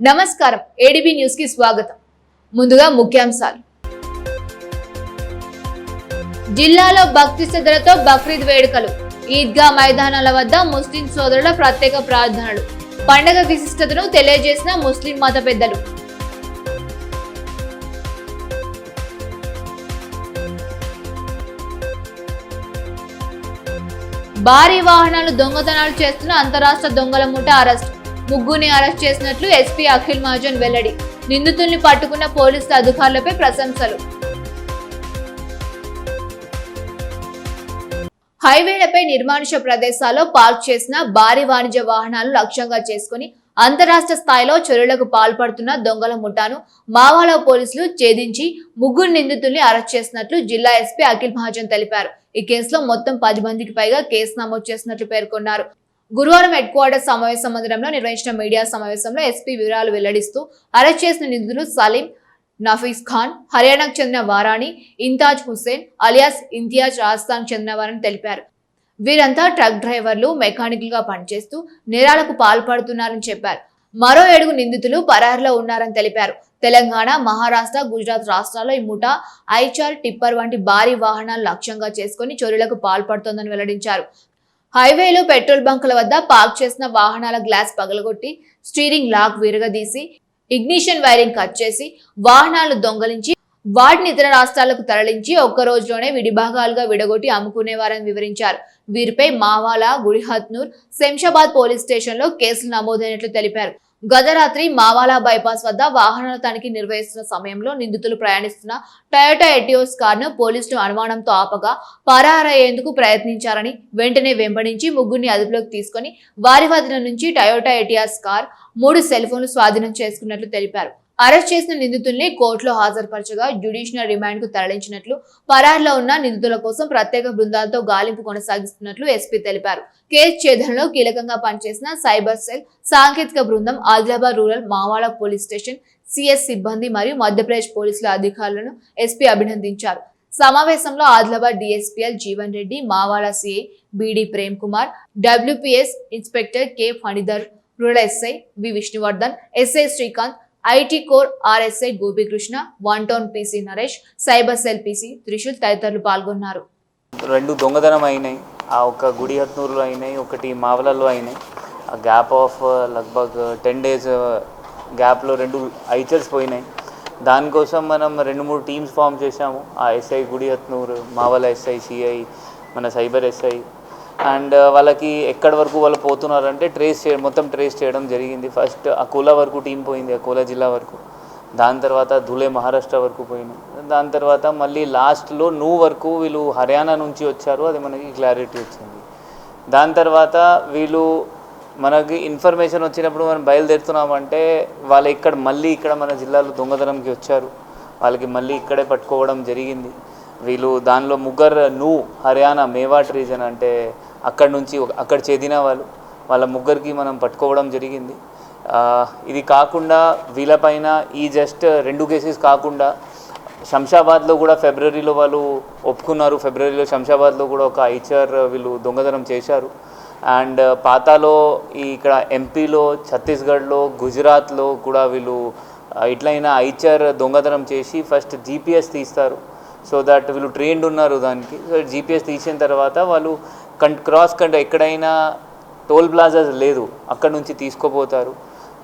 నమస్కారం ADB news కి స్వాగతం. ముందుగా ముఖ్యాంశాలు. జిల్లాలో భక్తి శ్రద్ధలతో బక్రీద్ వేడుకలు. ఈద్గా మైదానాల వద్ద ముస్లిం సోదరుల ప్రత్యేక ప్రార్థనలు. పండగ విశిష్టతను తెలియజేసిన ముస్లిం మత పెద్దలు. భారీ వాహనాలు దొంగతనాలు చేస్తున్న అంతరాష్ట్ర దొంగల ముఠా అరెస్ట్. ముగ్గురిని అరెస్ట్ చేసినట్లు ఎస్పీ అఖిల్ మహాజన్ వెల్లడి. నిందితుల్ని పట్టుకున్న పోలీసుల అధికారులపై ప్రశంసలు. హైవేలపై నిర్మానుష ప్రదేశాల్లో పార్క్ చేసిన భారీ వాణిజ్య వాహనాలు లక్ష్యంగా చేసుకుని అంతరాష్ట్ర స్థాయిలో చర్యలకు పాల్పడుతున్న దొంగల ముఠాను మావాల పోలీసులు ఛేదించి ముగ్గురు నిందితుల్ని అరెస్ట్ చేసినట్లు జిల్లా ఎస్పీ అఖిల్ మహాజన్ తెలిపారు. ఈ కేసులో మొత్తం 10 మందికి పైగా కేసు నమోదు చేసినట్లు పేర్కొన్నారు. గురువారం హెడ్ క్వార్టర్ సమావేశ మందిరంలో నిర్వహించిన మీడియా సమావేశంలో ఎస్పీ వివరాలు వెల్లడిస్తూ అరెస్ట్ చేసిన నిందితులు సలీం, నఫీస్ ఖాన్, హర్యానాకు చెందిన వారాణి, ఇంతాజ్ హుస్సేన్ అలియాస్ ఇంతియాజ్ రాజస్థాన్ చెందిన వారని తెలిపారు. వీరంతా ట్రక్ డ్రైవర్లు, మెకానికల్ గా పనిచేస్తూ నేరాలకు పాల్పడుతున్నారని చెప్పారు. మరో 7 నిందితులు పరారులో ఉన్నారని తెలిపారు. తెలంగాణ, మహారాష్ట్ర, గుజరాత్ రాష్ట్రాల్లో ఈ ముఠా ఐచార్, టిప్పర్ వంటి భారీ వాహనాలు లక్ష్యంగా చేసుకుని చోరీలకు పాల్పడుతోందని వెల్లడించారు. హైవేలో పెట్రోల్ బంకుల వద్ద పార్క్ చేసిన వాహనాల గ్లాస్ పగలగొట్టి, స్టీరింగ్ లాక్ విరగదీసి, ఇగ్నిషన్ వైరింగ్ కట్ చేసి వాహనాలు దొంగలించి వాటిని ఇతర రాష్ట్రాలకు తరలించి ఒక్క రోజులోనే విడిభాగాలుగా విడగొట్టి అమ్ముకునేవారని వివరించారు. వీరిపై మావాల, గుడిహత్నూర్, శంషాబాద్ పోలీస్ స్టేషన్ లో కేసులు నమోదైనట్లు తెలిపారు. గత రాత్రి మావాలా బైపాస్ వద్ద వాహనాల తనిఖీ నిర్వహిస్తున్న సమయంలో నిందితులు ప్రయాణిస్తున్న టయోటా ఎటియోస్ కారును పోలీసులు అనుమానంతో ఆపగా పరారయ్యేందుకు ప్రయత్నించారని, వెంటనే వెంబడించి ముగ్గురిని అదుపులోకి తీసుకుని వారి వద్ద నుంచి టయోటా ఎటియాస్ కార్, 3 సెల్ ఫోన్లు స్వాధీనం చేసుకున్నట్లు తెలిపారు. అరెస్ట్ చేసిన నిందితుల్ని కోర్టులో హాజరుపరచగా జ్యుడిషియల్ రిమాండ్ కు తరలించినట్లు, పరారులో ఉన్న నిందితుల కోసం ప్రత్యేక బృందాలతో గాలింపు కొనసాగిస్తున్నట్లు ఎస్పీ తెలిపారు. కేసు ఛేదనలో కీలకంగా పనిచేసిన సైబర్ సెల్ సాంకేతిక బృందం, Adilabad rural Mavala police station CS సిబ్బంది మరియు మధ్యప్రదేశ్ పోలీసుల అధికారులను ఎస్పీ అభినందించారు. సమావేశంలో Adilabad DSP L Jeevan Reddy, Mavala CI BD Prem Kumar, WPS inspector K Phanidhar, rural SI V Vishnuvardhan, SI Srikanth, IT core RSI Gopikrishna, 1 town PC Naresh, cyber cell PC Trishul తదితరులు పాల్గొన్నారు. 2 దొంగతనం అయినాయి, ఆ ఒక గుడిహత్నూరులో అయినాయి, ఒకటి మావలలో అయినాయి. ఆ గ్యాప్ ఆఫ్ లగ్భగ్ 10 days గ్యాప్లో 2 ఐచర్స్ పోయినాయి. దానికోసం మనం 2-3 టీమ్స్ ఫామ్ చేశాము. ఆ SI Gudihathnoor, Mavala SI, CI, మన సైబర్ ఎస్ఐ. అండ్ వాళ్ళకి ఎక్కడి వరకు వాళ్ళు పోతున్నారంటే మొత్తం ట్రేస్ చేయడం జరిగింది. ఫస్ట్ అకోలా వరకు టీం పోయింది, అకోలా జిల్లా వరకు. దాని తర్వాత ధులే మహారాష్ట్ర వరకు పోయింది. దాని తర్వాత మళ్ళీ లాస్ట్లో వరకు వీళ్ళు హర్యానా నుంచి వచ్చారు, అది మనకి క్లారిటీ వచ్చింది. దాని తర్వాత వీళ్ళు మనకి ఇన్ఫర్మేషన్ వచ్చినప్పుడు మనం బయలుదేరుతున్నామంటే వాళ్ళు ఇక్కడ మన జిల్లాలో దొంగతనంకి వచ్చారు. వాళ్ళకి మళ్ళీ ఇక్కడే పట్టుకోవడం జరిగింది. వీళ్ళు దానిలో 3 హర్యానా మేవాట్ రీజన్ అంటే అక్కడ చెందిన వాళ్ళ 3కి మనం పట్టుకోవడం జరిగింది. ఇది కాకుండా వీళ్ళపైన ఈ జస్ట్ 2 కేసెస్ కాకుండా శంషాబాద్లో కూడా ఫిబ్రవరిలో వాళ్ళు ఒప్పుకున్నారు. ఫిబ్రవరిలో శంషాబాద్లో కూడా ఒక ఐచర్ వీళ్ళు దొంగతనం చేశారు. అండ్ పాతాలో ఇక్కడ ఎంపీలో, ఛత్తీస్గఢ్లో, గుజరాత్లో కూడా వీళ్ళు ఇట్లయినా ఐచర్ దొంగతనం చేసి ఫస్ట్ జీపీఎస్ తీస్తారు. సో దట్ వీళ్ళు ట్రైన్డ్ ఉన్నారు దానికి. సో జీపీఎస్ తీసిన తర్వాత వాళ్ళు క్రాస్ కంట్రీ ఎక్కడైనా టోల్ ప్లాజాస్ లేదు, అక్కడ నుంచి తీసుకోపోతారు.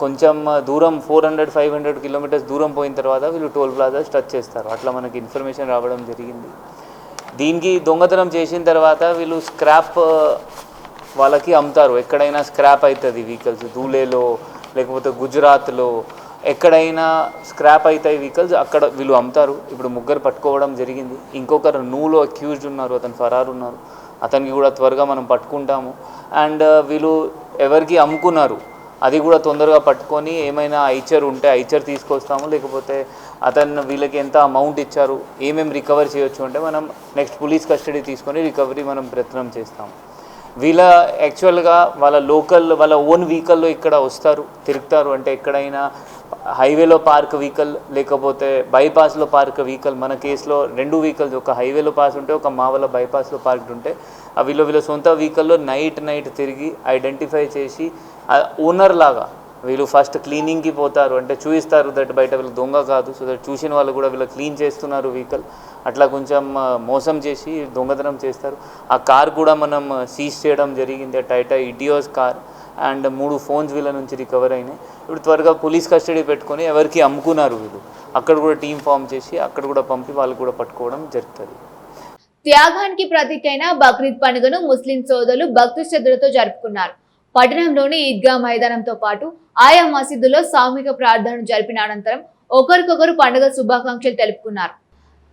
కొంచెం దూరం 400-500 కిలోమీటర్స్ దూరం పోయిన తర్వాత వీళ్ళు టోల్ ప్లాజాస్ టచ్ చేస్తారు. అట్లా మనకి ఇన్ఫర్మేషన్ రావడం జరిగింది. దీనికి దొంగతనం చేసిన తర్వాత వీళ్ళు స్క్రాప్ వాళ్ళకి అమ్ముతారు. ఎక్కడైనా స్క్రాప్ అవుతుంది వెహికల్స్, ధూలేలో లేకపోతే గుజరాత్లో ఎక్కడైనా స్క్రాప్ అవుతాయి వెహికల్స్, అక్కడ వీళ్ళు అమ్ముతారు. ఇప్పుడు 3 పట్టుకోవడం జరిగింది. ఇంకొకరు నూలో అక్యూజ్డ్ ఉన్నారు, అతను ఫరారు ఉన్నారు. అతనికి కూడా త్వరగా మనం పట్టుకుంటాము. అండ్ వీళ్ళు ఎవరికి అమ్ముకున్నారు అది కూడా తొందరగా పట్టుకొని ఏమైనా ఐచర్ ఉంటే ఐచర్ తీసుకొస్తాము, లేకపోతే వీళ్ళకి ఎంత అమౌంట్ ఇచ్చారు, ఏమేమి రికవర్ చేయొచ్చు అంటే మనం నెక్స్ట్ పోలీస్ కస్టడీ తీసుకొని రికవరీ మనం ప్రయత్నం చేస్తాము. వీళ్ళ యాక్చువల్గా వాళ్ళ ఓన్ వెహికల్లో ఇక్కడ వస్తారు, తిరుగుతారు. అంటే ఎక్కడైనా హైవేలో పార్క్ వెహికల్ లేకపోతే బైపాస్లో పార్క్ వెహికల్. మన కేసులో 2 వెహికల్స్, ఒక హైవేలో పాస్ ఉంటే ఒక మావల బైపాస్లో పార్క్ ఉంటే వీళ్ళ సొంత వెహికల్లో నైట్ తిరిగి ఐడెంటిఫై చేసి ఓనర్ లాగా వీళ్ళు ఫస్ట్ క్లీనింగ్కి పోతారు, అంటే చూపిస్తారు దట్ బయట వీళ్ళు దొంగ కాదు, సో దట్ చూసిన వాళ్ళు కూడా వీళ్ళు క్లీన్ చేస్తున్నారు వెహికల్, అట్లా కొంచెం మోసం చేసి దొంగతనం చేస్తారు. ఆ కార్ కూడా మనం సీజ్ చేయడం జరిగింది, టైటా ఇటియోస్ కార్, అండ్ 3 ఫోన్స్ వీళ్ళ నుంచి రికవర్ అయినాయి. ఇప్పుడు త్వరగా పోలీస్ కస్టడీ పెట్టుకొని ఎవరికి అమ్ముకున్నారు వీళ్ళు అక్కడ కూడా టీం ఫామ్ చేసి అక్కడ కూడా పంపి వాళ్ళు కూడా పట్టుకోవడం జరుగుతుంది. త్యాగానికి ప్రతీకైన బక్రీద్ పండుగను ముస్లిం సోదరులు భక్తి శ్రద్ధలతో జరుపుకున్నారు. పట్టణంలోని ఈద్గా మైదానంతో పాటు ఆయా మసీదుల్లో సామూహిక ప్రార్థనలు జరిపిన అనంతరం ఒకరికొకరు పండుగ శుభాకాంక్షలు తెలుపుకున్నారు.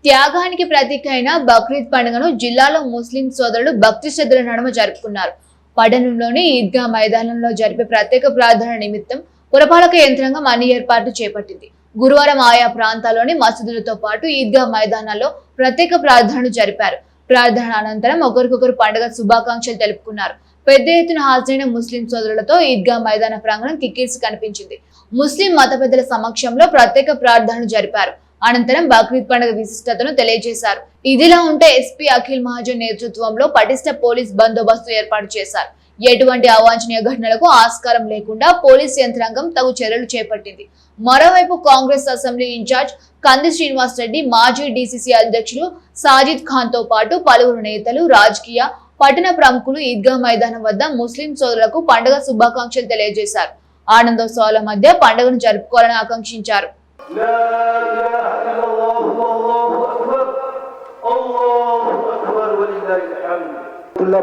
త్యాగానికి ప్రతీకైన బక్రీద్ పండుగను జిల్లాలో ముస్లిం సోదరులు భక్తి శ్రద్ధల నడుమ జరుపుకున్నారు. పట్టణంలోని ఈద్గా మైదానంలో జరిపే ప్రత్యేక ప్రార్థన నిమిత్తం పురపాలక యంత్రాంగం అన్ని ఏర్పాట్లు చేపట్టింది. గురువారం ఆయా ప్రాంతాల్లోని మసీదులతో పాటు ఈద్గా మైదానాల్లో ప్రత్యేక ప్రార్థనలు జరిపారు. ప్రార్థన అనంతరం ఒకరికొకరు పండుగ శుభాకాంక్షలు తెలుపుకున్నారు. పెద్ద ఎత్తున హాజరైన ముస్లిం సోదరులతో ఈద్గా మైదాన ప్రాంగణం కిక్కిరిసి కనిపించింది. ముస్లిం మత పెద్దల సమక్షంలో ప్రత్యేక ప్రార్థనలు జరిపారు. అనంతరం బక్రీద్ పండుగ విశిష్టతను తెలియజేశారు. ఇదిలా ఉంటే ఎస్పీ అఖిల్ మహాజన్ నేతృత్వంలో పటిష్ట పోలీస్ బందోబస్తు ఏర్పాటు చేశారు. ఎటువంటి అవాంఛనీయ ఘటనలకు ఆస్కారం లేకుండా పోలీస్ యంత్రాంగం తగు చర్యలు చేపట్టింది. మరోవైపు కాంగ్రెస్ అసెంబ్లీ ఇన్ఛార్జ్ కంది శ్రీనివాస్ రెడ్డి, మాజీ డీసీసీ అధ్యక్షులు సాజిద్ ఖాన్ తో పాటు పలువురు నేతలు, రాజకీయ పట్టణ ప్రముఖులు ఈద్గా మైదానం వద్ద ముస్లిం సోదరులకు పండుగ శుభాకాంక్షలు తెలియజేశారు. ఆనందోత్సవాల మధ్య పండుగను జరుపుకోవాలని ఆకాంక్షించారు.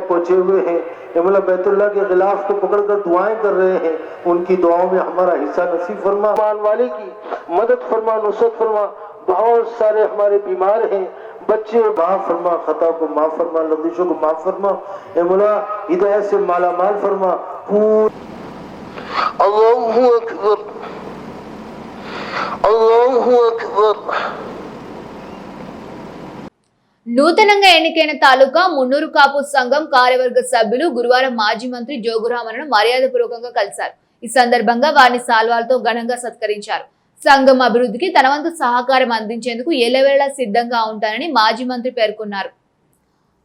पहुंचे हुए हैं, यमुना बैतुल्लाह के खिलाफ को पकड़कर दुआएं कर रहे हैं, उनकी दुआओं में हमारा हिस्सा नसीब फरमा, मान वाले की मदद फरमा, नुसरत फरमा। बहुत सारे हमारे बीमार हैं, बच्चे माफ फरमा, खता को माफ फरमा, लफ्ज़ों को माफ फरमा, यमुना हिदायत से माला माल फरमा। अल्लाहु अकबर, अल्लाहु अकबर। నూతనంగా ఎన్నికైన తాలూకా మున్నూరు కాపు సంఘం కార్యవర్గ సభ్యులు గురువారం మాజీ మంత్రి జోగురామన్ను మర్యాదపూర్వకంగా కలిశారు. ఈ సందర్భంగా వారిని సాల్వాలతో ఘనంగా సత్కరించారు. సంఘం అభివృద్ధికి తన వంతు సహకారం అందించేందుకు ఎల్లవేళలా సిద్ధంగా ఉంటానని మాజీ మంత్రి పేర్కొన్నారు.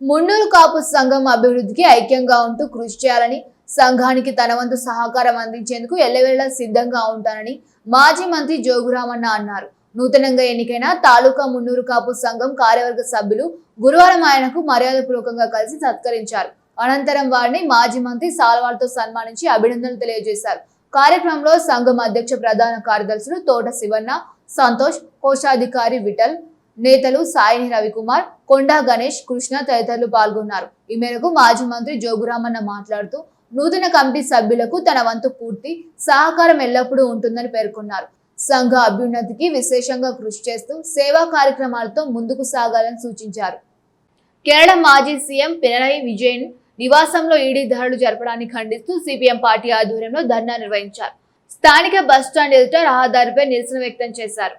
మున్నూరు కాపు సంఘం అభివృద్ధికి ఐక్యంగా ఉంటూ కృషి చేయాలని, సంఘానికి తన వంతు సహకారం అందించేందుకు ఎల్లవేళలా సిద్ధంగా ఉంటానని మాజీ మంత్రి జోగురామన్న అన్నారు. నూతనంగా ఎన్నికైన తాలూకా మున్నూరు కాపు సంఘం కార్యవర్గ సభ్యులు గురువారం ఆయనకు మర్యాదపూర్వకంగా కలిసి సత్కరించారు. అనంతరం వారిని మాజీ మంత్రి సాల్వాలతో సన్మానించి అభినందనలు తెలియజేశారు. కార్యక్రమంలో సంఘం అధ్యక్ష ప్రధాన కార్యదర్శులు తోట శివన్న, సంతోష్, కోశాధికారి విఠల్, నేతలు సాయిని రవికుమార్, కొండా గణేష్, కృష్ణ తదితరులు పాల్గొన్నారు. ఈ మేరకు మాజీ మంత్రి జోగురామన్న మాట్లాడుతూ నూతన కమిటీ సభ్యులకు తన వంతు పూర్తి సహకారం ఎల్లప్పుడూ ఉంటుందని పేర్కొన్నారు. సంఘ అభ్యున్నతికి విశేషంగా కృషి చేస్తూ సేవా కార్యక్రమాలతో ముందుకు సాగాలని సూచించారు. కేరళ మాజీ సీఎం పినరయి విజయన్ నివాసంలో ఈడీ దాడులు జరపడాన్ని ఖండిస్తూ సిపిఎం పార్టీ ఆధ్వర్యంలో ధర్నా నిర్వహించారు. స్థానిక బస్టాండ్ ఎదుట రహదారిపై నిరసన వ్యక్తం చేశారు.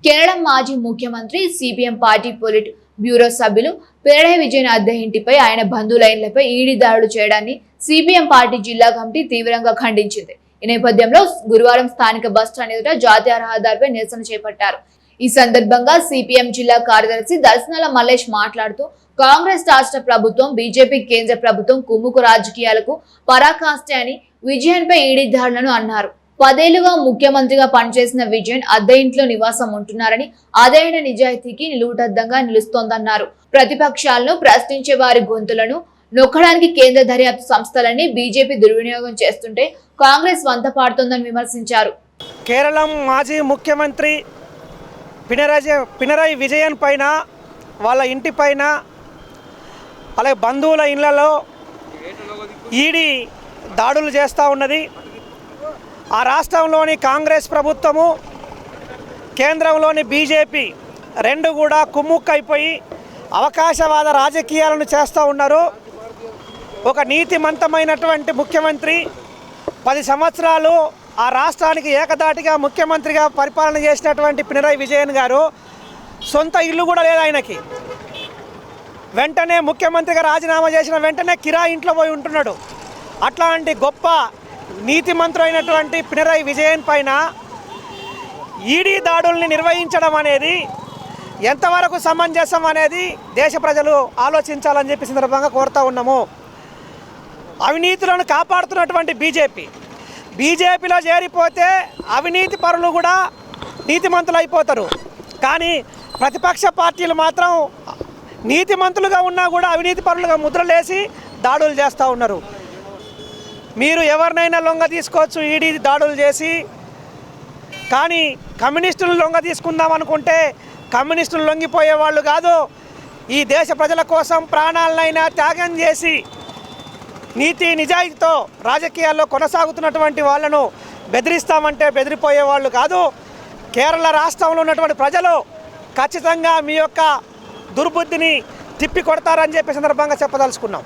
కేరళ మాజీ ముఖ్యమంత్రి సిపిఎం పార్టీ పొలిట్ బ్యూరో సభ్యులు పినరయి విజయన్ అద్దె ఇంటిపై ఆయన బంధువులైన్లపై ఈడీ దాడులు చేయడాన్ని సిపిఎం పార్టీ జిల్లా కమిటీ తీవ్రంగా ఖండించింది. ఈ నేపథ్యంలో గురువారం స్థానిక బస్టాండ్ ఎదుట జాతీయ రహదారిపై నిరసన చేపట్టారు. ఈ సందర్భంగా సిపిఎం జిల్లా కార్యదర్శి దర్శనాల మల్లేష్ మాట్లాడుతూ కాంగ్రెస్ రాష్ట్ర ప్రభుత్వం, బీజేపీ కేంద్ర ప్రభుత్వం కుమ్ముకు రాజకీయాలకు పరాకాష్టే అని విజయన్పై ఈడీ దాడులను అన్నారు. 10 ఏళ్లుగా ముఖ్యమంత్రిగా పనిచేసిన విజయన్ అద్దె ఇంట్లో నివాసం ఉంటున్నారని, అదైన నిజాయితీకి నిలువుటద్దంగా నిలుస్తోందన్నారు. ప్రతిపక్షాలను ప్రశ్నించే వారి గొంతులను నొక్కడానికి కేంద్ర దర్యాప్తు సంస్థలన్నీ బీజేపీ దుర్వినియోగం చేస్తుంటే కాంగ్రెస్ వంత పాడుతోందని విమర్శించారు. కేరళం మాజీ ముఖ్యమంత్రి పినరయి విజయన్ పైన, వాళ్ళ ఇంటి పైన, అలాగే బంధువుల ఇళ్లలో ఈడీ దాడులు చేస్తూ ఉన్నది. ఆ రాష్ట్రంలోని కాంగ్రెస్ ప్రభుత్వము, కేంద్రంలోని బీజేపీ రెండు కూడా కుమ్ముక్కైపోయి అవకాశవాద రాజకీయాలను చేస్తూ ఉన్నారు. ఒక నీతిమంతమైనటువంటి ముఖ్యమంత్రి 10 సంవత్సరాలు ఆ రాష్ట్రానికి ఏకదాటిగా ముఖ్యమంత్రిగా పరిపాలన చేసినటువంటి పినరయి విజయన్ గారు సొంత ఇల్లు కూడా లేదు ఆయనకి. వెంటనే ముఖ్యమంత్రిగా రాజీనామా చేసిన వెంటనే కిరాయి ఇంట్లో పోయి ఉంటున్నాడు. అట్లాంటి గొప్ప నీతిమంతుడైనటువంటి పినరయి విజయన్ పైన ఈడీ దాడుల్ని నిర్వహించడం అనేది ఎంతవరకు సమంజసం అనేది దేశ ప్రజలు ఆలోచించాలని చెప్పి సందర్భంగా కోరుతూ ఉన్నాము. అవినీతులను కాపాడుతున్నటువంటి బీజేపీ, బీజేపీలో చేరిపోతే అవినీతి పరులు కూడా నీతిమంతులు అయిపోతారు. కానీ ప్రతిపక్ష పార్టీలు మాత్రం నీతిమంతులుగా ఉన్నా కూడా అవినీతి పరులుగా ముద్రలేసి దాడులు చేస్తూ ఉన్నారు. మీరు ఎవరినైనా లొంగ తీసుకోవచ్చు ఈడీ దాడులు చేసి, కానీ కమ్యూనిస్టులు లొంగ తీసుకుందాం అనుకుంటే కమ్యూనిస్టులు లొంగిపోయే వాళ్ళు కాదు. ఈ దేశ ప్రజల కోసం ప్రాణాలనైనా త్యాగం చేసి నీతి నిజాయితీతో రాజకీయాల్లో కొనసాగుతున్నటువంటి వాళ్ళను బెదిరిస్తామంటే బెదిరిపోయే వాళ్ళు కాదు. కేరళ రాష్ట్రంలో ఉన్నటువంటి ప్రజలు ఖచ్చితంగా మీ యొక్క దుర్బుద్ధిని తిప్పి కొడతారని చెప్పే సందర్భంగా చెప్పదలుచుకున్నాం.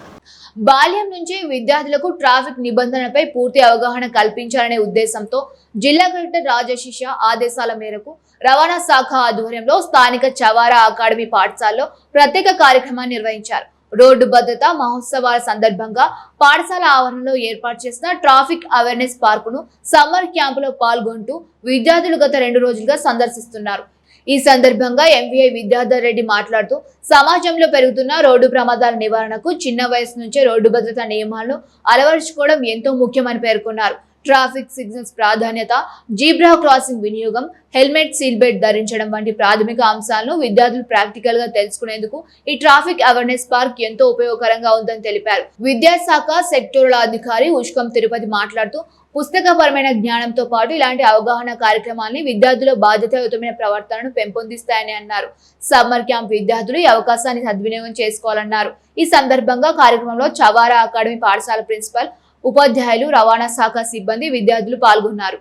బాల్యం నుంచే విద్యార్థులకు ట్రాఫిక్ నిబంధనలపై పూర్తి అవగాహన కల్పించాలనే ఉద్దేశంతో జిల్లా కలెక్టర్ రాజశేష ఆదేశాల మేరకు రవాణా శాఖ ఆధ్వర్యంలో స్థానిక చవారా అకాడమీ పాఠశాలలో ప్రత్యేక కార్యక్రమాన్ని నిర్వహించారు. రోడ్డు భద్రతా మహోత్సవాల సందర్భంగా పాఠశాల ఆవరణలో ఏర్పాటు చేసిన ట్రాఫిక్ అవేర్నెస్ పార్కును సమ్మర్ క్యాంపులో పాల్గొంటూ విద్యార్థులు గత 2 రోజులుగా సందర్శిస్తున్నారు. ఈ సందర్భంగా ఎంవీఐ విద్యాధర్ రెడ్డి మాట్లాడుతూ సమాజంలో పెరుగుతున్న రోడ్డు ప్రమాదాల నివారణకు చిన్న వయసు నుంచే రోడ్డు భద్రతా నియమాలను అలవరుచుకోవడం ఎంతో ముఖ్యమని పేర్కొన్నారు. ట్రాఫిక్ సిగ్నల్స్ ప్రాధాన్యత, జీబ్రా క్రాసింగ్ వినియోగం, హెల్మెట్, సీల్ బెల్ట్ ధరించడం వంటి ప్రాథమిక అంశాలను విద్యార్థులు ప్రాక్టికల్ గా తెలుసుకునేందుకు ఈ ట్రాఫిక్ అవేర్నెస్ పార్క్ ఎంతో ఉపయోగకరంగా ఉందని తెలిపారు. విద్యాశాఖ సెక్టోరల్ అధికారి ఉష్కం తిరుపతి మాట్లాడుతూ పుస్తకపరమైన జ్ఞానంతో పాటు ఇలాంటి అవగాహన కార్యక్రమాన్ని విద్యార్థుల బాధ్యతాయుతమైన ప్రవర్తనను పెంపొందిస్తాయని అన్నారు. సమ్మర్ క్యాంప్ విద్యార్థులు ఈ అవకాశాన్ని సద్వినియోగం చేసుకోవాలన్నారు. ఈ సందర్భంగా కార్యక్రమంలో చవారా అకాడమీ పాఠశాల ప్రిన్సిపల్, ఉపాధ్యాయులు, రవాణా శాఖ సిబ్బంది, విద్యార్థులు పాల్గొన్నారు.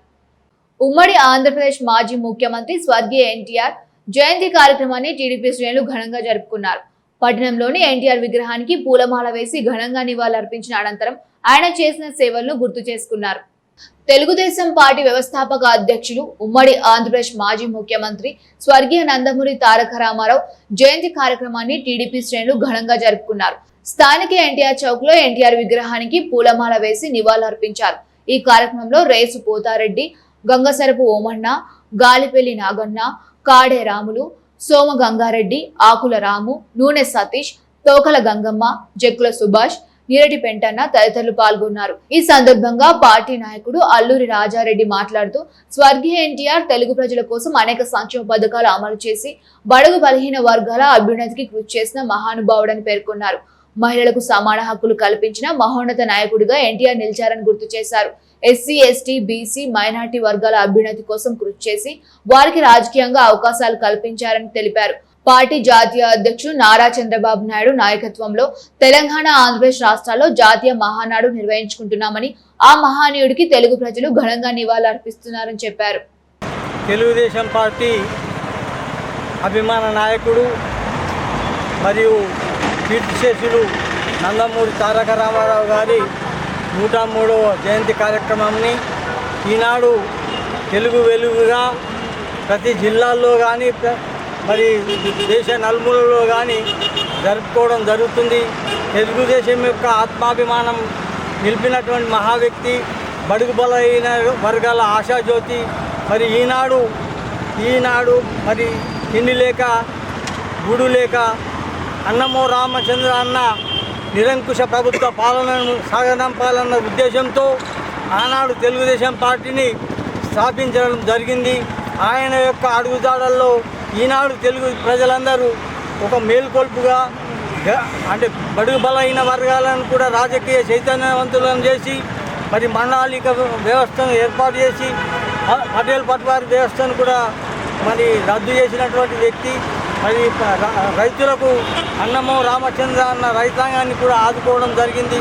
ఉమ్మడి ఆంధ్రప్రదేశ్ మాజీ ముఖ్యమంత్రి స్వర్గీయ ఎన్టీఆర్ జయంతి కార్యక్రమాన్ని టీడీపీ శ్రేణులు ఘనంగా జరుపుకున్నారు. పట్టణంలోని ఎన్టీఆర్ విగ్రహానికి పూలమాల వేసి ఘనంగా నివాళులర్పించిన అనంతరం ఆయన చేసిన సేవలను గుర్తు చేసుకున్నారు. తెలుగుదేశం పార్టీ వ్యవస్థాపక అధ్యక్షులు, ఉమ్మడి ఆంధ్రప్రదేశ్ మాజీ ముఖ్యమంత్రి స్వర్గీయ నందమూరి తారక రామారావు జయంతి కార్యక్రమాన్ని టీడీపీ శ్రేణులు ఘనంగా జరుపుకున్నారు. స్థానిక ఎన్టీఆర్ చౌక్ లో ఎన్టీఆర్ విగ్రహానికి పూలమాల వేసి నివాళులర్పించారు. ఈ కార్యక్రమంలో రేసు పోతారెడ్డి, గంగసరపు ఓమన్న, గాలిపల్లి నాగన్న, కాడే రాములు, సోమ గంగారెడ్డి, ఆకుల రాము, నూనె సతీష్, తోకల గంగమ్మ, జక్కుల సుభాష్, నీరటి పెంటన్న తదితరులు పాల్గొన్నారు. ఈ సందర్భంగా పార్టీ నాయకుడు అల్లూరి రాజారెడ్డి మాట్లాడుతూ స్వర్గీయ ఎన్టీఆర్ తెలుగు ప్రజల కోసం అనేక సంక్షేమ పథకాలు అమలు చేసి బడుగు బలహీన వర్గాల అభ్యున్నతికి కృషి చేసిన మహానుభావుడని పేర్కొన్నారు. మహిళలకు సమాన హక్కులు కల్పించిన మహోన్నత నాయకుడిగా ఎన్టీఆర్ నిలిచారని గుర్తు చేశారు. ఎస్సీ, ఎస్టీ, బీసీ, మైనార్టీ వర్గాల అభ్యున్నతి కోసం కృషి చేసి వారికి రాజకీయంగా అవకాశాలు కల్పించారని తెలిపారు. పార్టీ జాతీయ అధ్యక్షులు నారా చంద్రబాబు నాయుడు నాయకత్వంలో తెలంగాణ, ఆంధ్రప్రదేశ్ రాష్ట్రాల్లో జాతీయ మహానాడు నిర్వహించుకుంటున్నామని, ఆ మహానీయుడికి తెలుగు ప్రజలు ఘనంగా నివాళులర్పిస్తున్నారని చెప్పారు. తెలుగుదేశం పార్టీ అభిమాన నాయకుడు మరియు కీర్తిశేషులు నందమూరి తారక రామారావు గారి 103వ జయంతి కార్యక్రమాన్ని ఈనాడు తెలుగు వెలుగుగా ప్రతి జిల్లాల్లో కానీ మరి దేశ నలుమూలలో కానీ జరుపుకోవడం జరుగుతుంది. తెలుగుదేశం యొక్క ఆత్మాభిమానం నిలిపినటువంటి మహా వ్యక్తి, బడుగు బలైన వర్గాల ఆశాజ్యోతి. మరి ఈనాడు మరి తిండి లేక గుడు లేక అన్నమో రామచంద్ర అన్న నిరంకుశ ప్రభుత్వ పాలనను సాగనంపాలన్న ఉద్దేశంతో ఆనాడు తెలుగుదేశం పార్టీని స్థాపించడం జరిగింది. ఆయన యొక్క అడుగుజాడల్లో ఈనాడు తెలుగు ప్రజలందరూ ఒక మేల్కొల్పుగా, అంటే బడుగు బలహీన వర్గాలను కూడా రాజకీయ చైతన్యవంతులను చేసి మరి మండలిక వ్యవస్థను ఏర్పాటు చేసి పటేల్ పట్వారి వ్యవస్థను కూడా మరి రద్దు చేసినటువంటి వ్యక్తి. మరి రైతులకు అన్నమో రామచంద్ర అన్న రైతాంగాన్ని కూడా ఆదుకోవడం జరిగింది.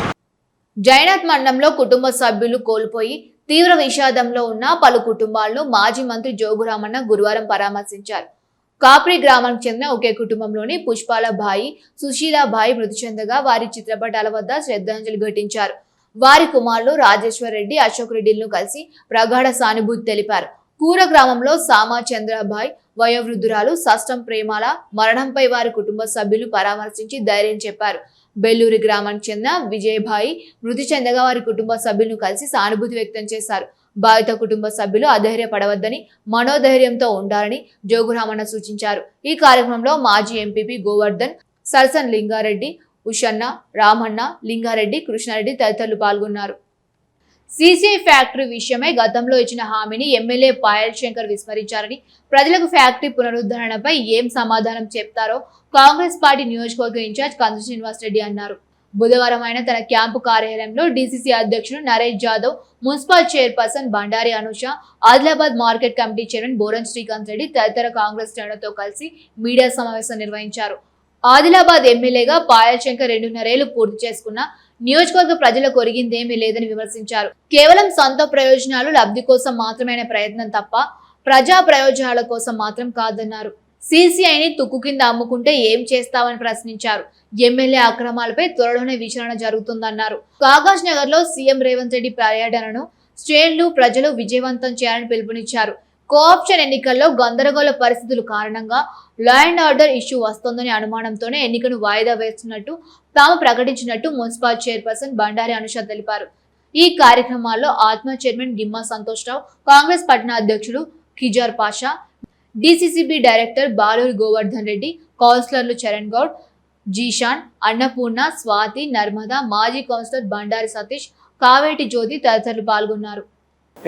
జైనాథ్ మండలంలో కుటుంబ సభ్యులు కోల్పోయి తీవ్ర విషాదంలో ఉన్న పలు కుటుంబాలను మాజీ మంత్రి జోగురామన్న గురువారం పరామర్శించారు. కాప్రి గ్రామానికి చెందిన ఒకే కుటుంబంలోని పుష్పాల భాయి, సుశీలా భాయి మృతి చెందగా వారి చిత్రపటాల వద్ద శ్రద్ధాంజలి ఘటించారు. వారి కుమారులు రాజేశ్వర్ రెడ్డి, అశోక్ రెడ్డిలను కలిసి ప్రగాఢ సానుభూతి తెలిపారు. కూర గ్రామంలో సామా చంద్రభాయ్ వయోవృద్ధురాలు సష్టం ప్రేమాల మరణంపై వారి కుటుంబ సభ్యులు పరామర్శించి ధైర్యం చెప్పారు. బెల్లూరి గ్రామానికి చెందిన విజయభాయి మృతి చెందగా వారి కుటుంబ సభ్యులను కలిసి సానుభూతి వ్యక్తం చేశారు. బాధిత కుటుంబ సభ్యులు అధైర్యపడవద్దని, మనోధైర్యంతో ఉండాలని జోగురామన్న సూచించారు. ఈ కార్యక్రమంలో మాజీ ఎంపీపీ గోవర్ధన్, సరసన్ లింగారెడ్డి, ఉషన్న, రామన్న, లింగారెడ్డి, కృష్ణారెడ్డి తదితరులు పాల్గొన్నారు. సీసీఐ ఫ్యాక్టరీ విషయమై గతంలో ఇచ్చిన హామీని ఎమ్మెల్యే పాయల్ శంకర్ విస్మరించారని, ప్రజలకు ఫ్యాక్టరీ పునరుద్ధరణపై ఏం సమాధానం చెప్తారో కాంగ్రెస్ పార్టీ నియోజకవర్గ ఇన్ఛార్జ్ కందు శ్రీనివాస్ రెడ్డి అన్నారు. బుధవారం ఆయన తన క్యాంపు కార్యాలయంలో డీసీసీ అధ్యక్షుడు Naresh Jadhav, municipal chairperson Bandari Anusha, Adilabad market committee chairman Boran Srikanth Reddy తదితర కాంగ్రెస్ శ్రేణులతో కలిసి మీడియా సమావేశం నిర్వహించారు. ఆదిలాబాద్ ఎమ్మెల్యేగా పాయల్ శంకర్ 2.5 ఏళ్లు పూర్తి చేసుకున్న నియోజకవర్గ ప్రజలకు ఒరిగిందేమీ లేదని విమర్శించారు. కేవలం సొంత ప్రయోజనాలు, లబ్ధి కోసం మాత్రమే ప్రయత్నం తప్ప ప్రజా ప్రయోజనాల కోసం మాత్రం కాదన్నారు. సీసీఐని తుక్కు కింద అమ్ముకుంటే ఏం చేస్తామని ప్రశ్నించారు. ఎమ్మెల్యే అక్రమాలపై త్వరలోనే విచారణ జరుగుతుందన్నారు. కాగజ్ నగర్ లో సీఎం రేవంత్ రెడ్డి పర్యటనను శ్రేణులు, ప్రజలు విజయవంతం చేయాలని పిలుపునిచ్చారు. కోఆప్షన్ ఎన్నికల్లో గందరగోళ పరిస్థితుల కారణంగా లా అండ్ ఆర్డర్ ఇష్యూ వస్తోందని అనుమానంతోనే ఎన్నికను వాయిదా వేస్తున్నట్టు తాము ప్రకటించినట్టు మున్సిపల్ చైర్పర్సన్ బండారి అనుష తెలిపారు. ఈ కార్యక్రమాల్లో ఆత్మ చైర్మన్ గిమ్మా సంతోష్ రావు, కాంగ్రెస్ పట్టణ అధ్యక్షుడు ఖిజార్ పాషా, డీసీసీబీ డైరెక్టర్ బాలూరి గోవర్ధన్ రెడ్డి, కౌన్సిలర్లు చరణ్ గౌడ్, జీషాన్, అన్నపూర్ణ, స్వాతి, నర్మదా, మాజీ కౌన్సిలర్ బండారి సతీష్, కావేటి జ్యోతి తదితరులు పాల్గొన్నారు.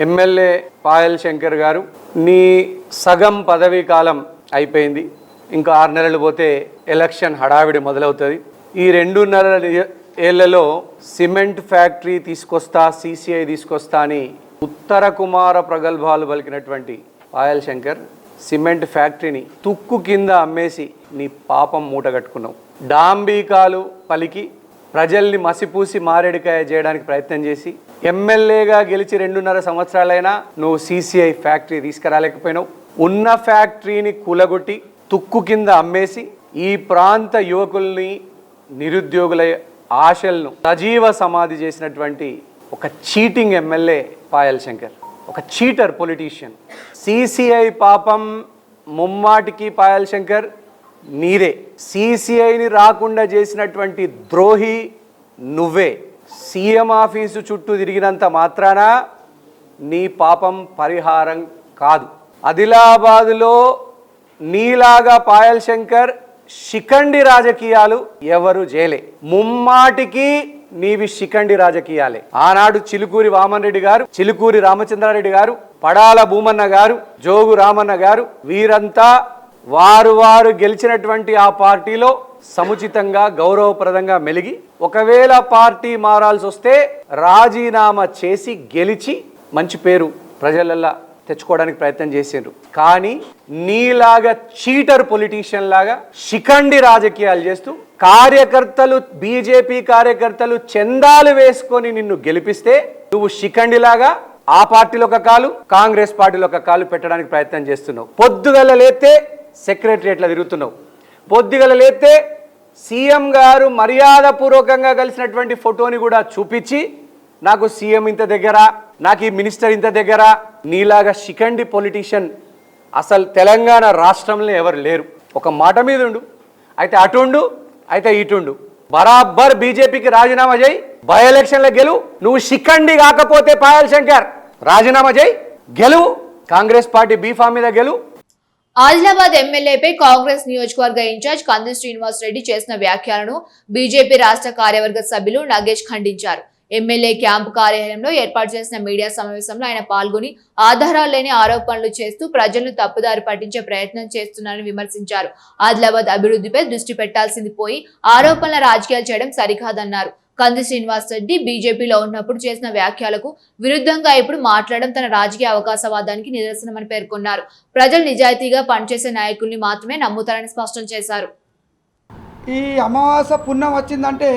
ఎమ్మెల్యే పాయల్ శంకర్ గారు, నీ సగం పదవీ కాలం అయిపోయింది. ఇంకా 6 నెలలు పోతే ఎలక్షన్ హడావిడి మొదలవుతుంది. ఈ 2.5 ఏళ్లలో సిమెంట్ ఫ్యాక్టరీ తీసుకొస్తా, సీసీఐ తీసుకొస్తా అని ఉత్తర కుమార ప్రగల్భాలు పలికినటువంటి పాయల్ శంకర్ సిమెంట్ ఫ్యాక్టరీని తుక్కు కింద అమ్మేసి నీ పాపం మూటగట్టుకున్నావు. డాంబీకాలు పలికి ప్రజల్ని మసిపూసి మారేడికాయ చేయడానికి ప్రయత్నం చేసి ఎమ్మెల్యేగా గెలిచి 2.5 సంవత్సరాలైనా నువ్వు సీసీఐ ఫ్యాక్టరీ తీసుకురాలేకపోయినావు. ఉన్న ఫ్యాక్టరీని కూలగొట్టి తుక్కు కింద అమ్మేసి ఈ ప్రాంత యువకుల్ని, నిరుద్యోగుల ఆశలను సజీవ సమాధి చేసినటువంటి ఒక చీటింగ్ ఎమ్మెల్యే పాయల్ శంకర్, ఒక చీటర్ పొలిటీషియన్. సీసీఐ పాపం ముమ్మాటికి పాయల్ శంకర్ నీదే. సీసీఐని రాకుండా చేసినటువంటి ద్రోహి నువ్వే. సీఎం ఆఫీసు చుట్టూ తిరిగినంత మాత్రాన నీ పాపం పరిహారం కాదు. ఆదిలాబాదులో నీలాగా పాయల్ శంకర్ శిఖండి రాజకీయాలు ఎవరు చేయలే. ముమ్మాటికి నీవి శిఖండి రాజకీయాలే. ఆనాడు చిలుకూరి వామన్ రెడ్డి గారు, చిలుకూరి రామచంద్రారెడ్డి గారు, పడాల భూమన్న గారు, జోగు రామన్న గారు, వీరంతా వారు గెలిచినటువంటి ఆ పార్టీలో సముచితంగా, గౌరవప్రదంగా మెలిగి, ఒకవేళ పార్టీ మారాల్సి వస్తే రాజీనామా చేసి గెలిచి మంచి పేరు ప్రజలల్లా తెచ్చుకోవడానికి ప్రయత్నం చేసిండ్రు. కానీ నీలాగా చీటర్ పొలిటీషియన్ లాగా శిఖండి రాజకీయాలు చేస్తూ కార్యకర్తలు, బీజేపీ కార్యకర్తలు చందాలు వేసుకొని నిన్ను గెలిపిస్తే నువ్వు శిఖండిలాగా ఆ పార్టీలో ఒక కాలు, కాంగ్రెస్ పార్టీలో ఒక కాలు పెట్టడానికి ప్రయత్నం చేస్తున్నావు. పొద్దుగల లేతే సెక్రటరియట్లో తిరుగుతున్నావు. పొద్దుగల లేతే సీఎం గారు మర్యాదపూర్వకంగా కలిసినటువంటి ఫోటోని కూడా చూపించి నాకు సీఎం ఇంత దగ్గర, నాకు ఈ మినిస్టర్ ఇంత దగ్గర. నీలాగా శిఖండి పొలిటీషియన్ అసలు తెలంగాణ రాష్ట్రంలో ఎవరు లేరు. ఒక మాట మీద ఉండు, అయితే అటుండు, అయితే ఇటుండు. బరాబర్ బీజేపీకి రాజీనామా చేయి, బై ఎలక్షన్లో గెలువు. నువ్వు శిఖండి కాకపోతే పాయల్ శంకర్ రాజీనామా చేయి, గెలువు. కాంగ్రెస్ పార్టీ బీఫామ్ మీద గెలువు. ఆదిలాబాద్ ఎమ్మెల్యేపై కాంగ్రెస్ నియోజకవర్గ ఇన్ఛార్జ్ కందు శ్రీనివాస్ రెడ్డి చేసిన వ్యాఖ్యలను బీజేపీ రాష్ట్ర కార్యవర్గ సభ్యులు నగేష్ ఖండించారు. ఎమ్మెల్యే క్యాంపు కార్యాలయంలో ఏర్పాటు చేసిన మీడియా సమావేశంలో ఆయన పాల్గొని ఆధారాలు లేని ఆరోపణలు చేస్తూ ప్రజలను తప్పుదారి పట్టించే ప్రయత్నం చేస్తున్నారని విమర్శించారు. ఆదిలాబాద్ అభివృద్ధిపై దృష్టి పెట్టాల్సింది పోయి ఆరోపణల రాజకీయాలు చేయడం సరికాదన్నారు. కంది శ్రీనివాస్ రెడ్డి బీజేపీలో ఉన్నప్పుడు చేసిన వ్యాఖ్యలకు విరుద్ధంగా ఇప్పుడు మాట్లాడడం తన రాజకీయ అవకాశవాదానికి నిదర్శనమని పేర్కొన్నారు. ప్రజలు నిజాయితీగా పనిచేసే నాయకుల్ని మాత్రమే నమ్ముతారని స్పష్టం చేశారు. ఈ అమావాస్య పుణ్యం వచ్చిందంటే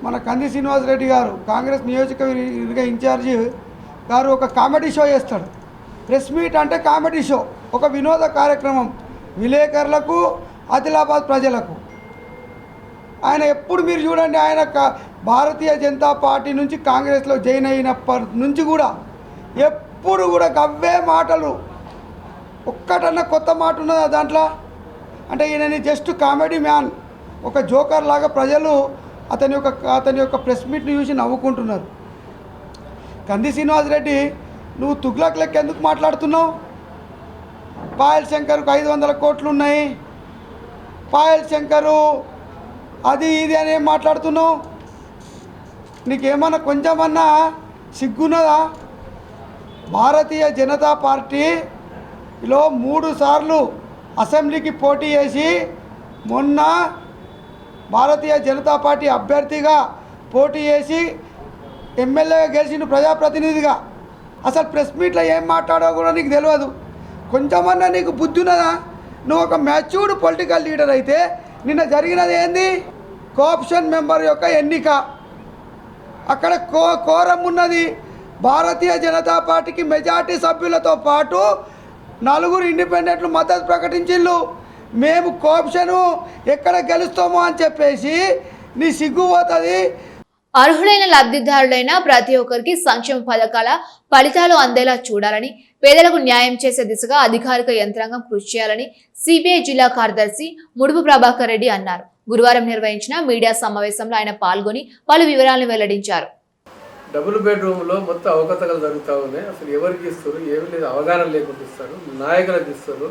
మన కంది శ్రీనివాస్ రెడ్డి గారు, కాంగ్రెస్ నియోజకవర్గ ఇన్ఛార్జి గారు ఒక కామెడీ షో చేస్తాడు. ప్రెస్ మీట్ అంటే కామెడీ షో, ఒక వినోద కార్యక్రమం విలేకరులకు, ఆదిలాబాద్ ప్రజలకు. ఆయన ఎప్పుడు మీరు చూడండి, ఆయన భారతీయ జనతా పార్టీ నుంచి కాంగ్రెస్లో జాయిన్ అయినప్పటి నుంచి కూడా ఎప్పుడు కూడా గవ్వే మాటలు. ఒక్కటన్నా కొత్త మాట ఉన్నదా దాంట్లో? అంటే ఈయనని జస్ట్ కామెడీ మ్యాన్, ఒక జోకర్ లాగా ప్రజలు అతని యొక్క ప్రెస్ మీట్ని చూసి నవ్వుకుంటున్నారు. కంది శ్రీనివాస్ రెడ్డి, నువ్వు తుగ్లక్ లెక్క ఎందుకు మాట్లాడుతున్నావు? పాయల్ శంకర్కు 500 కోట్లు ఉన్నాయి, పాయల్ శంకరు అది ఇది అని ఏం మాట్లాడుతున్నావు? నీకేమన్నా కొంచెమన్నా సిగ్గున్నదా? భారతీయ జనతా పార్టీలో 3 సార్లు అసెంబ్లీకి పోటీ చేసి మొన్న భారతీయ జనతా పార్టీ అభ్యర్థిగా పోటీ చేసి ఎమ్మెల్యేగా గెలిచిన ప్రజాప్రతినిధిగా అసలు ప్రెస్ మీట్లో ఏం మాట్లాడో కూడా నీకు తెలియదు. కొంచెమన్నా నీకు బుద్ధి ఉన్నదా? నువ్వు ఒక మ్యాచ్యూర్డ్ పొలిటికల్ లీడర్ అయితే నిన్న జరిగినది ఏంది? కోఆప్షన్ మెంబర్ యొక్క ఎన్నిక. అక్కడ కోరం ఉన్నది. భారతీయ జనతా పార్టీకి మెజార్టీ సభ్యులతో పాటు 4 ఇండిపెండెంట్లు మద్దతు ప్రకటించిళ్ళు. మేము కోఆప్షను ఎక్కడ గెలుస్తామో అని చెప్పేసి నీ సిగ్గు పోతుంది. అర్హులైన లబ్ధిదారులైన ప్రతి ఒక్కరికి సంక్షేమ పథకాల ఫలితాలు అందేలా చూడాలని, పేదలకు న్యాయం చేసే దిశగా అధికారిక యంత్రాంగం కృషి చేయాలని సిపిఐ జిల్లా కార్యదర్శి ముడుపు ప్రభాకర్ రెడ్డి అన్నారు. గురువారం నిర్వహించిన మీడియా సమావేశంలో ఆయన పాల్గొని పలు వివరాలను వెల్లడించారు. డబుల్ బెడ్రూమ్లో మొత్తం అవకతవకలు జరుగుతూ ఉన్నాయి. అసలు ఎవరికి ఇస్తారు, ఏమి లేదు, అవగాహన లేకుండా ఇస్తారు, నాయకులకు ఇస్తారు,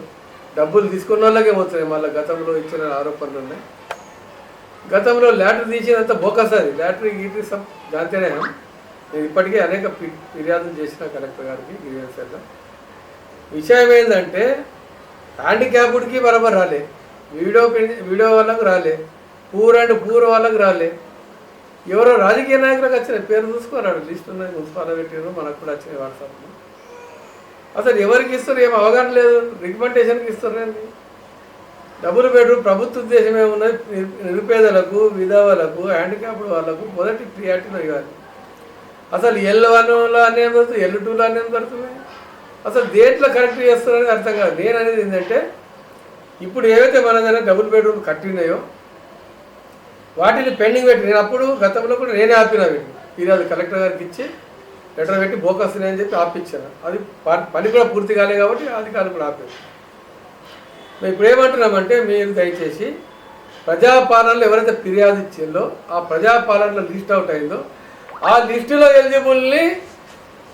డబ్బులు తీసుకున్న వాళ్ళకే పోతున్నాయి. మళ్ళీ గతంలో ఇచ్చిన ఆరోపణలు ఉన్నాయి. గతంలో ల్యాటరీ తీసేదంతా బోకసారి ల్యాటరీ గీటరీ సబ్ జాంతేనే. నేను ఇప్పటికే అనేక ఫిర్యాదులు చేసిన కలెక్టర్ గారికి గ్రీవెన్స్లో. విషయం ఏంటంటే హ్యాండిక్యాప్డ్కి బరాబర్ రాలే, వీడియో వాళ్ళకు రాలే, పూర్ వాళ్ళకు రాలే. ఎవరో రాజకీయ నాయకులకు వచ్చినాయి, పేరు చూసుకున్నాడు, లిస్ట్ ఉన్నది, మున్సిపాలిటీ పెట్టారు, మనకు కూడా వచ్చినాయి వాట్సాప్లో. అసలు ఎవరికి ఇస్తారు, ఏం అవగాహన లేదు. రికమెండేషన్కి ఇస్తారండి. డబుల్ బెడ్రూమ్ ప్రభుత్వ ఉద్దేశం ఏమున్నది? నిరుపేదలకు, విధవలకు, హ్యాండిక్యాప్డ్ వాళ్ళకు మొదటి ప్రియారిటీలో ఇవ్వాలి. అసలు L1లో అన్యాయం జరుగుతుంది, L2లో అన్యాయం జరుగుతున్నాయి. అసలు దేంట్లో కరెక్ట్ చేస్తున్నారని అర్థం కాదు. నేను అనేది ఏంటంటే ఇప్పుడు ఏవైతే మన దగ్గర డబుల్ బెడ్రూమ్ కట్టినాయో వాటిని పెండింగ్ పెట్టి, నేను అప్పుడు గతంలో కూడా నేనే ఆపిన వీటిని. ఫిర్యాదు కలెక్టర్ గారికి ఇచ్చి లెటర్ పెట్టి బోకస్తున్నాయి అని చెప్పి ఆపించాను. అది పని కూడా పూర్తి కాలే కాబట్టి అధికారులు కూడా ఆపారు. మేము ఇప్పుడు ఏమంటున్నామంటే మీరు దయచేసి ప్రజాపాలనలో ఎవరైతే ఫిర్యాదు ఇచ్చిందో ఆ ప్రజాపాలనలో లిస్ట్ అవుట్ అయిందో ఆ లిస్టులో ఎలిజిబుల్ని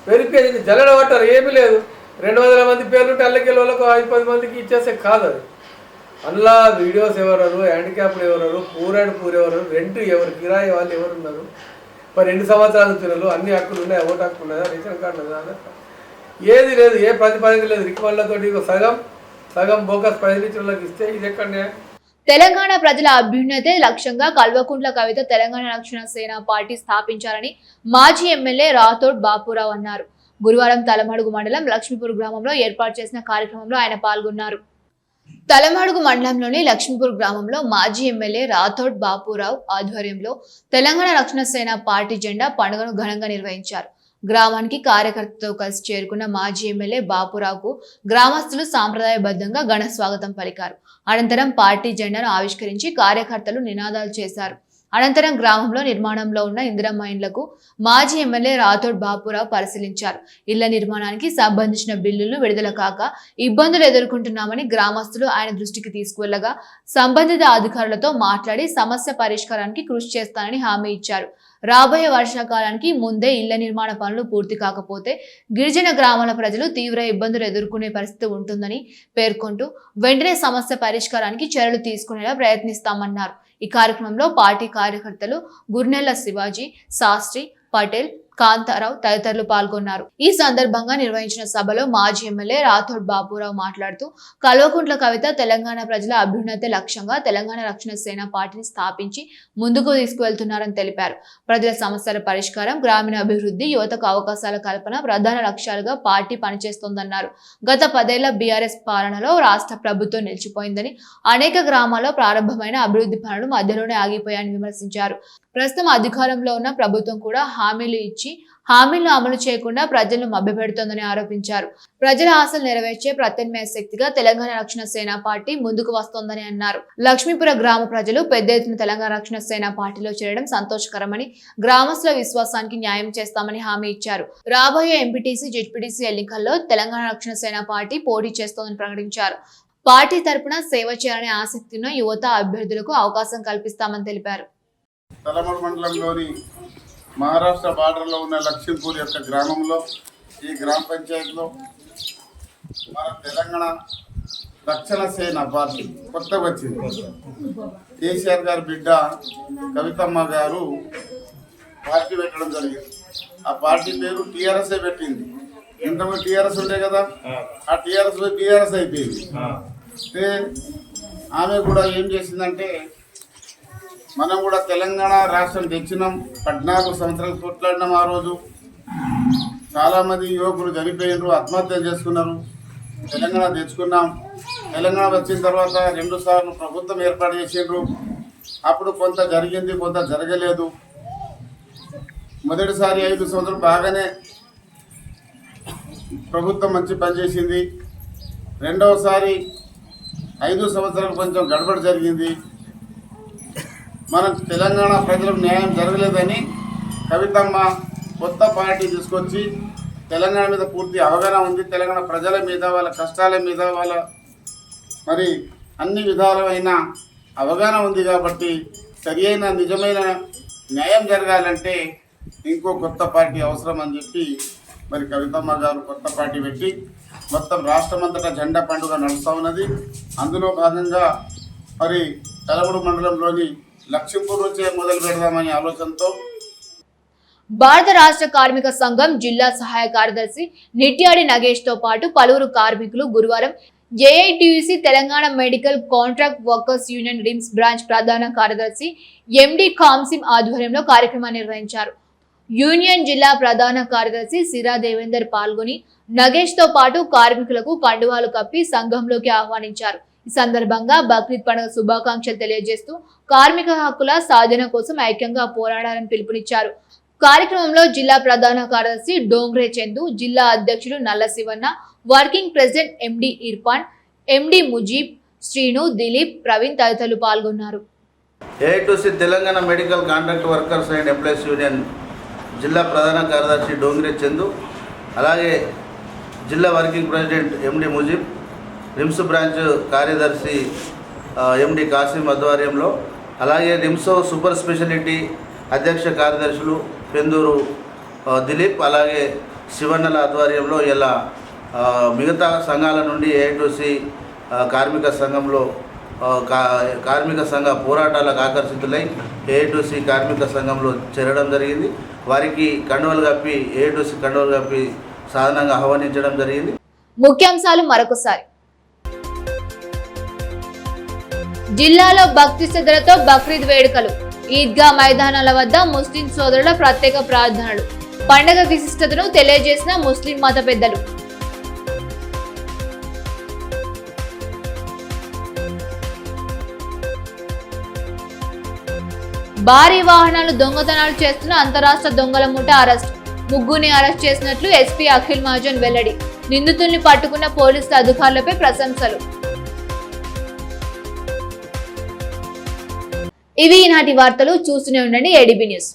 వెరిఫై చేసి జల్లడబట్టారు. ఏమీ లేదు, 200 మంది పేర్లుంటే అల్లకెళ్ళి వాళ్ళకు 5-10 మందికి ఇచ్చేస్తే కాదు. అది అందులో వీడియోస్ ఎవరు, హ్యాండిక్యాప్డ్ ఎవరు, పూర్ ఎవరు, రెంట్ ఎవరు, కిరాయి వాళ్ళు ఎవరున్నారు, మరి 2 సంవత్సరాలు తినలు, అన్ని హక్కులు ఉన్నాయా, ఓటు హక్కు ఉన్నాయా, రేషన్ కార్డు ఉన్నదా, ఏది లేదు, ఏ ప్రతిపాదన లేదు. రిక్వైర్లతో సగం బోకస్ ప్రజలకు ఇస్తే ఇది ఎక్కడనే. తెలంగాణ ప్రజల అభ్యున్నతే లక్ష్యంగా కల్వకుంట్ల కవిత తెలంగాణ రక్షణ సేన పార్టీ స్థాపించారని మాజీ ఎమ్మెల్యే రాథోడ్ బాపురావు అన్నారు. గురువారం తలమడుగు మండలం లక్ష్మీపూర్ గ్రామంలో ఏర్పాటు చేసిన కార్యక్రమంలో ఆయన పాల్గొన్నారు. తలమడుగు మండలంలోని లక్ష్మీపూర్ గ్రామంలో మాజీ ఎమ్మెల్యే రాథోడ్ బాపురావు ఆధ్వర్యంలో తెలంగాణ రక్షణ సేన పార్టీ జెండా పండుగను ఘనంగా నిర్వహించారు. గ్రామానికి కార్యకర్తలతో కలిసి చేరుకున్న మాజీ ఎమ్మెల్యే బాపురావుకు గ్రామస్తులు సాంప్రదాయబద్ధంగా ఘన స్వాగతం పలికారు. అనంతరం పార్టీ జెండాను ఆవిష్కరించి కార్యకర్తలు నినాదాలు చేశారు. అనంతరం గ్రామంలో నిర్మాణంలో ఉన్న ఇందిరమ్మ ఇండ్లకు మాజీ ఎమ్మెల్యే రాథోడ్ బాపురావు పరిశీలించారు. ఇళ్ల నిర్మాణానికి సంబంధించిన బిల్లులు విడుదల కాక ఇబ్బందులు ఎదుర్కొంటున్నామని గ్రామస్తులు ఆయన దృష్టికి తీసుకువెళ్లగా సంబంధిత అధికారులతో మాట్లాడి సమస్య పరిష్కారానికి కృషి చేస్తానని హామీ ఇచ్చారు. రాబోయే వర్షాకాలానికి ముందే ఇళ్ల నిర్మాణ పనులు పూర్తి కాకపోతే గిరిజన గ్రామాల ప్రజలు తీవ్ర ఇబ్బందులు ఎదుర్కొనే పరిస్థితి ఉంటుందని పేర్కొంటూ వెంటనే సమస్య పరిష్కారానికి చర్యలు తీసుకునేలా ప్రయత్నిస్తామన్నారు. ఈ కార్యక్రమంలో పార్టీ కార్యకర్తలు గుర్నెల్ల శివాజీ, శాస్త్రి, పటేల్, కాంతారావు తదితరులు పాల్గొన్నారు. ఈ సందర్భంగా నిర్వహించిన సభలో మాజీ ఎమ్మెల్యే రాథోడ్ బాపురావు మాట్లాడుతూ కల్వకుంట్ల కవిత తెలంగాణ ప్రజల అభ్యున్నతి లక్ష్యంగా తెలంగాణ రక్షణ సేన పార్టీని స్థాపించి ముందుకు తీసుకువెళ్తున్నారని తెలిపారు. ప్రజల సమస్యల పరిష్కారం, గ్రామీణ అభివృద్ధి, యువతకు అవకాశాల కల్పన ప్రధాన లక్ష్యాలుగా పార్టీ పనిచేస్తోందన్నారు. గత 10 ఏళ్ల బీఆర్ఎస్ పాలనలో రాష్ట్ర ప్రభుత్వం నిలిచిపోయిందని, అనేక గ్రామాల్లో ప్రారంభమైన అభివృద్ధి పనులు మధ్యలోనే ఆగిపోయాయని విమర్శించారు. ప్రస్తుతం అధికారంలో ఉన్న ప్రభుత్వం కూడా హామీలు ఇచ్చి హామీలను అమలు చేయకుండా ప్రజలను మభ్యపెడుతోందని ఆరోపించారు. ప్రజల ఆశలు నెరవేర్చే ప్రత్యామ్నాయ శక్తిగా తెలంగాణ రక్షణ సేన పార్టీ ముందుకు వస్తోందని అన్నారు. లక్ష్మీపుర గ్రామ ప్రజలు పెద్ద ఎత్తున తెలంగాణ రక్షణ సేన పార్టీలో చేరడం సంతోషకరమని, గ్రామస్తుల విశ్వాసానికి న్యాయం చేస్తామని హామీ ఇచ్చారు. రాబోయే ఎంపీటీసీ, జెడ్పీటీసీ ఎన్నికల్లో తెలంగాణ రక్షణ సేన పార్టీ పోటీ చేస్తోందని ప్రకటించారు. పార్టీ తరపున సేవ చేయాలనే ఆసక్తి ఉన్న యువత అభ్యర్థులకు అవకాశం కల్పిస్తామని తెలిపారు. తలమడు మండలంలోని మహారాష్ట్ర బార్డర్లో ఉన్న లక్ష్మీపూర్ యొక్క గ్రామంలో ఈ గ్రామ పంచాయతీలో మన తెలంగాణ రక్షణ సేన పార్టీ కొత్తగా వచ్చింది. కేసీఆర్ గారి బిడ్డ కవితమ్మ గారు పార్టీ పెట్టడం జరిగింది. ఆ పార్టీ పేరు టీఆర్ఎస్ఏ పెట్టింది. ఇంతకుముందు టీఆర్ఎస్ ఉండే కదా, ఆ టీఆర్ఎస్ బీఆర్ఎస్ అయిపోయింది. అయితే ఆమె కూడా ఏం చేసిందంటే, మనం కూడా తెలంగాణ రాష్ట్రం తెచ్చినాం, 14 సంవత్సరాలు కొట్లాడినాం. ఆ రోజు చాలామంది యువకులు చనిపోయినారు, ఆత్మహత్యలు చేసుకున్నారు. తెలంగాణ తెచ్చుకున్నాం. తెలంగాణ వచ్చిన తర్వాత 2 సార్లు ప్రభుత్వం ఏర్పాటు చేసిండ్రు. అప్పుడు కొంత జరిగింది, కొంత జరగలేదు. మొదటిసారి 5 సంవత్సరాలు బాగానే ప్రభుత్వం మంచి పనిచేసింది. రెండవసారి 5 సంవత్సరాలు కొంచెం గడబడి జరిగింది. మన తెలంగాణ ప్రజలకు న్యాయం జరగలేదని కవితమ్మ కొత్త పార్టీ తీసుకొచ్చి తెలంగాణ మీద పూర్తి అవగాహన ఉంది. తెలంగాణ ప్రజల మీద, వాళ్ళ కష్టాల మీద, వాళ్ళ మరి అన్ని విధాలమైన అవగాహన ఉంది. కాబట్టి సరి అయిన నిజమైన న్యాయం జరగాలంటే ఇంకో కొత్త పార్టీ అవసరం అని చెప్పి మరి కవితమ్మ గారు కొత్త పార్టీ పెట్టి మొత్తం రాష్ట్రమంతటా జెండా పండుగ నడుస్తూ ఉన్నది. అందులో భాగంగా మరి తలమూరు మండలంలోని లక్ష్మీపూర్ నుంచే మొదలు పెడదామనే ఆలోచనతో భారత రాష్ట్ర కార్మిక సంఘం జిల్లా సహాయ కార్యదర్శి నిట్యాడి నగేష్ తో పాటు పలువురు కార్మికులు గురువారం AITUC Telangana medical contract workers union RIMS branch ప్రధాన కార్యదర్శి ఎండి కాంసిం ఆధ్వర్యంలో కార్యక్రమాన్ని నిర్వహించారు. యూనియన్ జిల్లా ప్రధాన కార్యదర్శి సిరా దేవేందర్ పాల్గొని నగేష్ తో పాటు కార్మికులకు కండువాలు కప్పి సంఘంలోకి ఆహ్వానించారు. ఈ సందర్భంగా బక్రీద్ పండుగ శుభాకాంక్షలు తెలియజేస్తూ కార్మిక హక్కుల సాధన కోసం ఐక్యంగా పోరాడాలని పిలుపునిచ్చారు. కార్యక్రమంలో జిల్లా ప్రధాన కార్యదర్శి డోంగ్రే చందు, జిల్లా అధ్యక్షుడు Nalla Shivanna, working president MD Irfan, MD Mujeeb, Srinu, Dilip, Praveen తదితరులు పాల్గొన్నారు. AITC Telangana medical contract workers and employees union జిల్లా ప్రధాన కార్యదర్శి డోంగ్రే చందు, అలాగే జిల్లా working president MD Mujeeb, RIMS branch కార్యదర్శి ఎండి కాసిం ఆధ్వర్యంలో, అలాగే రిమ్స్ సూపర్ స్పెషాలిటీ అధ్యక్ష కార్యదర్శులు పెందూరు దిలీప్, అలాగే శివన్నల ఆధ్వర్యంలో ఇలా మిగతా సంఘాల నుండి ఏఐటిసి కార్మిక సంఘంలో కార్మిక సంఘ పోరాటాలకు ఆకర్షితులై ఏఐటిసి కార్మిక సంఘంలో చేరడం జరిగింది. వారికి కండువలు కప్పి ఏఐటిసి కండువలు కప్పి సాధారణంగా ఆహ్వానించడం జరిగింది. ముఖ్యాంశాలు మరొకసారి. జిల్లాలో భక్తి శ్రద్ధలతో బక్రీద్ వేడుకలు. ఈద్గా మైదానాల వద్ద ముస్లిం సోదరుల ప్రత్యేక ప్రార్థనలు. పండగ విశిష్టతను తెలియజేసిన ముస్లిం మత పెద్దలు. భారీ వాహనాలు దొంగతనాలు చేస్తున్న అంతరాష్ట్ర దొంగల ముఠా అరెస్ట్. ముగ్గురిని అరెస్ట్ చేసినట్లు ఎస్పీ అఖిల్ మహాజన్ వెల్లడి. నిందితుల్ని పట్టుకున్న పోలీసు అధికారులపై ప్రశంసలు. ఇవి ఈనాటి వార్తలు. చూస్తూనే ఉండండి ఏడీబీ న్యూస్.